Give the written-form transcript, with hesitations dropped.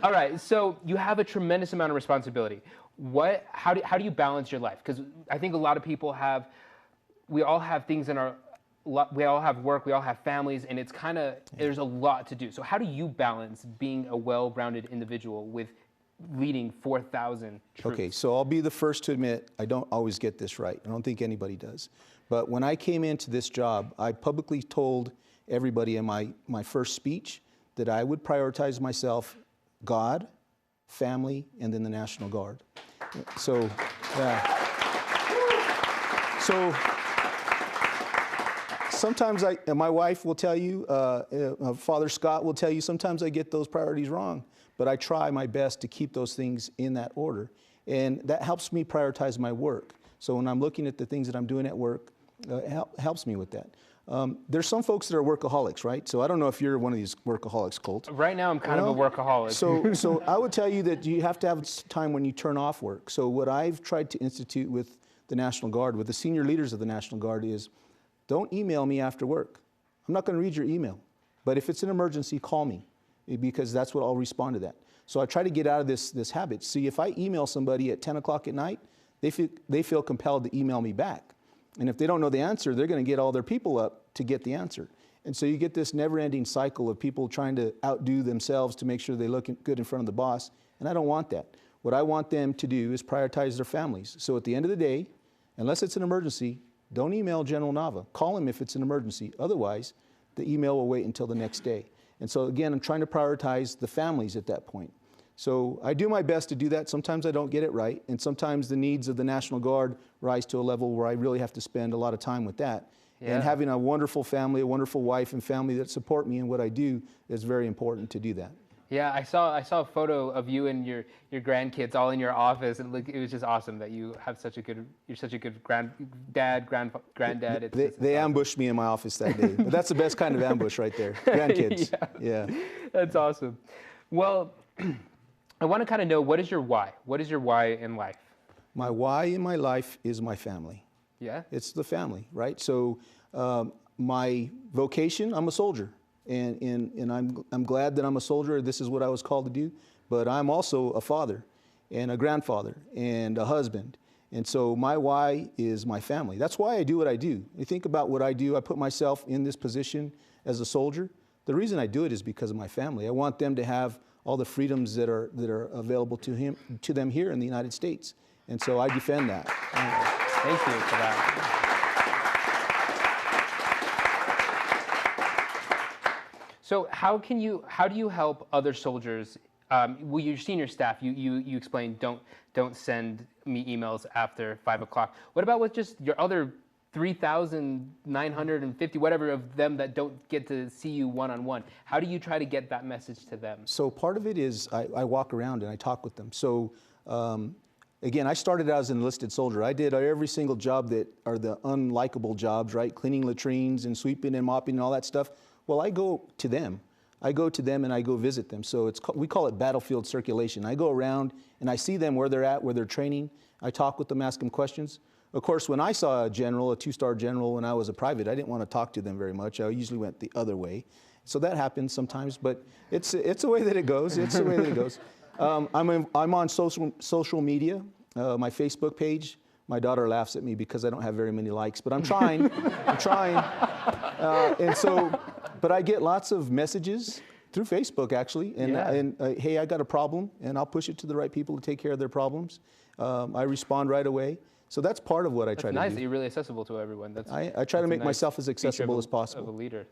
All right, so you have a tremendous amount of responsibility. How do you balance your life? Because I think a lot of people we all have things in we all have work, we all have families, and it's there's a lot to do. So how do you balance being a well-rounded individual with leading 4,000 troops? Okay, so I'll be the first to admit I don't always get this right. I don't think anybody does. But when I came into this job, I publicly told everybody in my first speech that I would prioritize myself, God, family, and then the National Guard. So, yeah. So sometimes my wife will tell you, Father Scott will tell you, sometimes I get those priorities wrong, but I try my best to keep those things in that order. And that helps me prioritize my work. So when I'm looking at the things that I'm doing at work, helps me with that. There's some folks that are workaholics, right? So I don't know if you're one of these workaholics, Colt. Right now I'm kind of a workaholic. So I would tell you that you have to have time when you turn off work. So what I've tried to institute with the National Guard, with the senior leaders of the National Guard, is don't email me after work. I'm not going to read your email. But if it's an emergency, call me, because that's what I'll respond to that. So I try to get out of this habit. See, if I email somebody at 10 o'clock at night, they feel compelled to email me back. And if they don't know the answer, they're going to get all their people up to get the answer. And so you get this never-ending cycle of people trying to outdo themselves to make sure they look good in front of the boss. And I don't want that. What I want them to do is prioritize their families. So at the end of the day, unless it's an emergency, don't email General Nava. Call him if it's an emergency. Otherwise, the email will wait until the next day. And so again, I'm trying to prioritize the families at that point. So I do my best to do that. Sometimes I don't get it right. And sometimes the needs of the National Guard rise to a level where I really have to spend a lot of time with that. Yeah. And having a wonderful family, a wonderful wife and family that support me in what I do is very important to do that. Yeah, I saw a photo of you and your grandkids all in your office, and it was just awesome that you're such a good granddad. They ambushed me in my office that day. But that's the best kind of ambush right there. Grandkids. Yeah. That's awesome. Well, I want to kind of know, what is your why? What is your why in life? My why in my life is my family. Yeah? It's the family, right? So my vocation, I'm a soldier. And I'm glad that I'm a soldier. This is what I was called to do. But I'm also a father and a grandfather and a husband. And so my why is my family. That's why I do what I do. You think about what I do. I put myself in this position as a soldier. The reason I do it is because of my family. I want them to have all the freedoms that are available to them here in the United States. And so I defend that. Thank you for that. So how do you help other soldiers? Well, your senior staff, you explained don't send me emails after 5 o'clock. What about with just your other 3,950, whatever of them that don't get to see you one-on-one? How do you try to get that message to them? So part of it is I walk around and I talk with them. So again, I started out as an enlisted soldier. I did every single job that are the unlikable jobs, right? Cleaning latrines and sweeping and mopping and all that stuff. Well, I go to them. I go to them and I go visit them. So we call it battlefield circulation. I go around and I see them where they're at, where they're training. I talk with them, ask them questions. Of course, when I saw a general, a two-star general, when I was a private, I didn't want to talk to them very much. I usually went the other way. So that happens sometimes, but it's a way that it goes. It's the way that it goes. I'm on social media, my Facebook page. My daughter laughs at me because I don't have very many likes, but I'm trying. I'm trying. But I get lots of messages through Facebook, actually, and hey, I got a problem, and I'll push it to the right people to take care of their problems. I respond right away. So that's part of what I try to do. That's nice that you're really accessible to everyone. I try to make myself as accessible as possible. Of a leader.